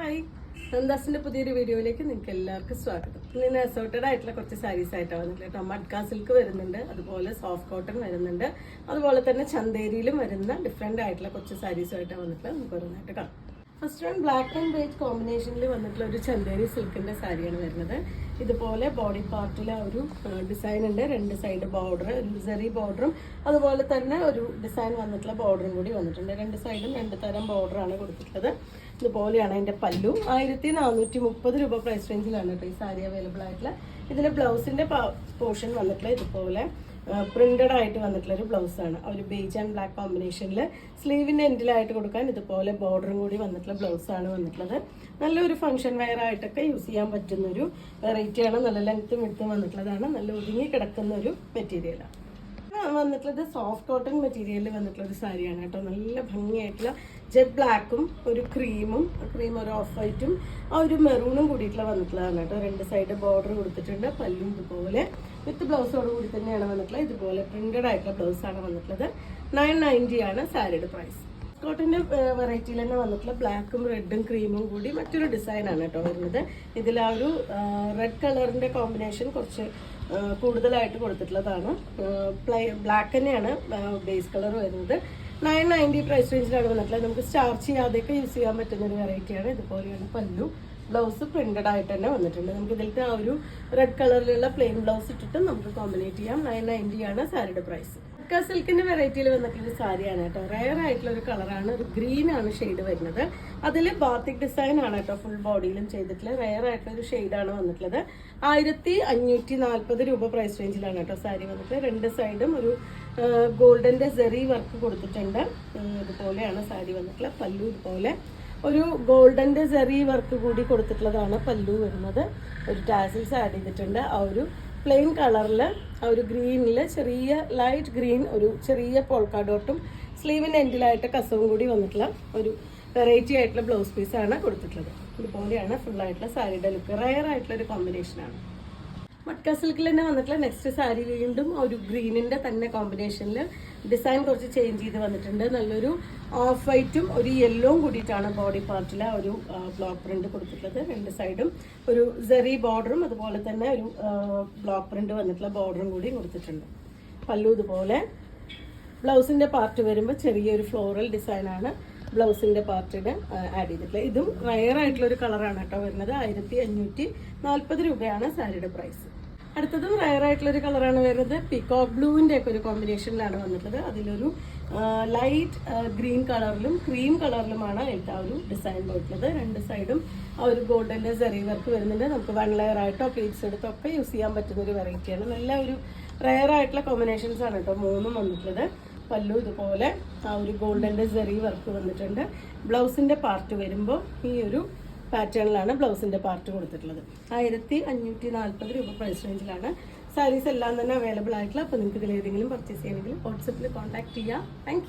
Hi, നന്ദാസിന്റെ പുതിയൊരു വീഡിയോയിലേക്ക് നിങ്ങൾക്ക് എല്ലാവർക്കും സ്വാഗതം. ഇന്ന് അസോർട്ടഡ് ആയിട്ടുള്ള കുറച്ച് സാരീസ് ആയിട്ടാണ് വന്നിട്ടുള്ളത് കേട്ടോ. മഡ്ക സിൽക്ക് വരുന്നുണ്ട്, അതുപോലെ സോഫ്റ്റ് കോട്ടൺ വരുന്നുണ്ട്, അതുപോലെ തന്നെ ചന്തേരിയിലും വരുന്ന ഡിഫറെന്റ് ആയിട്ടുള്ള കുറച്ച് സാരീസുമായിട്ടാണ് വന്നിട്ടുള്ളത്. നമുക്ക് ഓരോന്നായിട്ട് കാണാം. First one black and white കോമ്പിനേഷനിൽ വന്നിട്ടുള്ള ഒരു ചന്തേരി സിൽക്കിന്റെ സാരിയാണ് വരുന്നത്. ഇതുപോലെ ബോഡി പാർട്ടിലെ ഒരു ഡിസൈൻ ഉണ്ട്, രണ്ട് സൈഡ് ബോർഡർ, ഒരു സെറി ബോർഡറും അതുപോലെ തന്നെ ഒരു ഡിസൈൻ വന്നിട്ടുള്ള ബോർഡറും കൂടി വന്നിട്ടുണ്ട്. രണ്ട് സൈഡും രണ്ട് തരം ബോർഡറാണ് കൊടുത്തിട്ടുള്ളത്. ഇതുപോലെയാണ് അതിന്റെ പല്ലു. 1430 രൂപ പ്രൈസ് റേഞ്ചിലാണ് കേട്ടോ ഈ സാരി അവൈലബിൾ ആയിട്ടുള്ള. ഇതിന്റെ ബ്ലൗസിന്റെ പോർഷൻ വന്നിട്ടുള്ള ഇതുപോലെ പ്രിന്റഡ് ആയിട്ട് വന്നിട്ടുള്ള ഒരു ബ്ലൗസാണ്. ഒരു ബേജ് ആൻഡ് ബ്ലാക്ക് കോമ്പിനേഷനിൽ സ്ലീവിന്റെ എൻഡിലായിട്ട് കൊടുക്കാൻ ഇതുപോലെ ബോർഡറും കൂടി വന്നിട്ടുള്ള ബ്ലൗസാണ് വന്നിട്ടുള്ളത്. നല്ലൊരു ഫംഗ്ഷൻ വെയർ ആയിട്ടൊക്കെ യൂസ് ചെയ്യാൻ പറ്റുന്ന ഒരു വെറൈറ്റിയാണ്. നല്ല ലെങ്ത്തും വിഡ്ത്തും വന്നിട്ടുള്ളതാണ്. നല്ല ഒതുങ്ങി കിടക്കുന്ന ഒരു മെറ്റീരിയലാണ് വന്നിട്ടുള്ളത്. സോഫ്റ്റ് കോട്ടൺ മെറ്റീരിയലിൽ വന്നിട്ടുള്ള ഒരു സാരിയാണ് കേട്ടോ. നല്ല ഭംഗിയായിട്ടുള്ള ജെറ്റ് ബ്ലാക്കും ഒരു ക്രീം ഒരു ഓഫ് വൈറ്റും ആ ഒരു മെറൂണും കൂടിയിട്ടുള്ള വന്നിട്ടുള്ളതാണ് കേട്ടോ. രണ്ട് സൈഡ് ബോർഡർ കൊടുത്തിട്ടുണ്ട്. പല്ലും ഇതുപോലെ വിത്ത് ബ്ലൗസോട് കൂടി തന്നെയാണ് വന്നിട്ടുള്ളത്. ഇതുപോലെ പ്രിന്റഡ് ആയിട്ടുള്ള ബ്ലൗസാണ് വന്നിട്ടുള്ളത്. 990 ആണ് സാരിയുടെ പ്രൈസ്. കോട്ടന്റെ വെറൈറ്റിയിൽ തന്നെ വന്നിട്ടുള്ള ബ്ലാക്കും റെഡും ക്രീമും കൂടി മറ്റൊരു ഡിസൈനാണ് കേട്ടോ വരുന്നത്. ഇതിൽ ആ ഒരു റെഡ് കളറിന്റെ കോമ്പിനേഷൻ കുറച്ച് കൂടുതലായിട്ട് കൊടുത്തിട്ടുള്ളതാണ്. ബ്ലാക്ക് തന്നെയാണ് ബേസ് കളർ വരുന്നത്. 990 പ്രൈസ് റേഞ്ചിലാണ് വന്നിട്ടുള്ളത്. നമുക്ക് സ്റ്റാർച്ച് ചെയ്യാതെയൊക്കെ യൂസ് ചെയ്യാൻ പറ്റുന്ന ഒരു വെറൈറ്റിയാണ്. ഇതുപോലെയാണ് പല്ലു. ബ്ലൗസ് പ്രിന്റഡ് ആയിട്ട് തന്നെ വന്നിട്ടുണ്ട്. നമുക്ക് ഇതിലത്തെ ആ ഒരു റെഡ് കളറിലുള്ള പ്ലെയിൻ ബ്ലൗസ് ഇട്ടിട്ട് നമുക്ക് കോമ്പിനേറ്റ് ചെയ്യാം. 990 ആണ് സാരിയുടെ പ്രൈസ്. മഡ്ക സിൽക്കിന്റെ വെറൈറ്റിയിൽ വന്നിട്ടുള്ള സാരിയാണ് കേട്ടോ. റയർ ആയിട്ടുള്ള ഒരു കളറാണ്. ഒരു ഗ്രീൻ ആണ് ഷെയ്ഡ് വരുന്നത്. അതിൽ ബാത്തിക് ഡിസൈൻ ആണ് കേട്ടോ ഫുൾ ബോഡിയിലും ചെയ്തിട്ടുള്ള റയർ ആയിട്ടുള്ള ഒരു ഷെയ്ഡാണ് വന്നിട്ടുള്ളത്. 1540 രൂപ പ്രൈസ് റേഞ്ചിലാണ് കേട്ടോ സാരി വന്നിട്ടുള്ളത്. രണ്ട് സൈഡും ഒരു ഗോൾഡന്റെ സെറി വർക്ക് കൊടുത്തിട്ടുണ്ട്. ഇതുപോലെയാണ് സാരി വന്നിട്ടുള്ളത്. പല്ലു ഇതുപോലെ ഒരു ഗോൾഡന്റെ സെറി വർക്ക് കൂടി കൊടുത്തിട്ടുള്ളതാണ് പല്ലു വരുന്നത്. ഒരു ടാസിൽസ് ആഡ് ചെയ്തിട്ടുണ്ട്. ആ ഒരു പ്ലെയിൻ കളറിൽ ആ ഒരു ഗ്രീനിൽ ചെറിയ ലൈറ്റ് ഗ്രീൻ ഒരു ചെറിയ പോൾക്കാ ഡോട്ടും സ്ലീവിൻ്റെ എൻഡിലായിട്ട് കസവും കൂടി വന്നിട്ടുള്ള ഒരു വെറൈറ്റി ആയിട്ടുള്ള ബ്ലൗസ് പീസാണ് കൊടുത്തിട്ടുള്ളത്. ഇതുപോലെയാണ് ഫുൾ ആയിട്ടുള്ള സാരിയുടെ ലുക്ക്. റയർ ആയിട്ടുള്ള ഒരു കോമ്പിനേഷനാണ്. മഡ്ക സിൽക്കിൽ തന്നെ വന്നിട്ടുള്ള നെക്സ്റ്റ് സാരി വീണ്ടും ഒരു ഗ്രീനിന്റെ തന്നെ കോമ്പിനേഷനിൽ ഡിസൈൻ കുറച്ച് ചേഞ്ച് ചെയ്ത് വന്നിട്ടുണ്ട്. നല്ലൊരു ഓഫ് വൈറ്റും ഒരു യെല്ലോയും കൂടിയിട്ടാണ് ബോഡി പാർട്ടിൽ ഒരു ബ്ലോക്ക് പ്രിന്റ് കൊടുത്തിട്ടുള്ളത്. രണ്ട് സൈഡും ഒരു സെറി ബോർഡറും അതുപോലെ തന്നെ ഒരു ബ്ലോക്ക് പ്രിന്റ് വന്നിട്ടുള്ള ബോർഡറും കൂടി കൊടുത്തിട്ടുണ്ട്. പല്ലു ഇതുപോലെ. ബ്ലൗസിന്റെ പാർട്ട് വരുമ്പോൾ ചെറിയൊരു ഫ്ലോറൽ ഡിസൈനാണ് ബ്ലൗസിന്റെ പാർട്ടിന് ആഡ് ചെയ്തിട്ടുള്ളത്. ഇതും റയർ ആയിട്ടുള്ള ഒരു കളറാണ് കേട്ടോ വരുന്നത്. 1540 രൂപയാണ് സാരിയുടെ പ്രൈസ്. അടുത്തതും റയർ ആയിട്ടുള്ള ഒരു കളറാണ് വരുന്നത്. പീകോക്ക് ബ്ലൂവിന്റെ ഒക്കെ ഒരു കോമ്പിനേഷനിലാണ് വന്നിട്ടുള്ളത്. അതിലൊരു ലൈറ്റ് ഗ്രീൻ കളറിലും ക്രീം കളറിലുമാണ് അതിലത്തെ ആ ഒരു ഡിസൈൻ പോയിട്ടുള്ളത്. രണ്ട് സൈഡും ആ ഒരു ഗോൾഡന്റെ സെറി വർക്ക് വരുന്നുണ്ട്. നമുക്ക് 1 ലെയർ ആയിട്ടോ പ്ലീറ്റ്സ് എടുത്തോ ഒക്കെ യൂസ് ചെയ്യാൻ പറ്റുന്ന ഒരു വെറൈറ്റിയാണ്. നല്ല ഒരു റയർ ആയിട്ടുള്ള കോമ്പിനേഷൻസ് ആണ് കേട്ടോ മൂന്നും വന്നിട്ടുള്ളത്. പല്ലു ഇതുപോലെ ആ ഒരു ഗോൾഡന്റെ സെറി വർക്ക് വന്നിട്ടുണ്ട്. ബ്ലൗസിന്റെ പാർട്ട് വരുമ്പോൾ ഈ ഒരു പാറ്റേണിലാണ് ബ്ലൗസിന്റെ പാർട്ട് കൊടുത്തിട്ടുള്ളത്. 1540 രൂപ പ്രൈസ് റേഞ്ചിലാണ് സാരീസ് എല്ലാം തന്നെ അവൈലബിൾ ആയിട്ടുള്ള. അപ്പോൾ നിങ്ങൾക്ക് ഇതിൽ ഏതെങ്കിലും പർച്ചേസ് ചെയ്യണമെങ്കിൽ വാട്സപ്പിൽ കോൺടാക്ട് ചെയ്യാം. താങ്ക്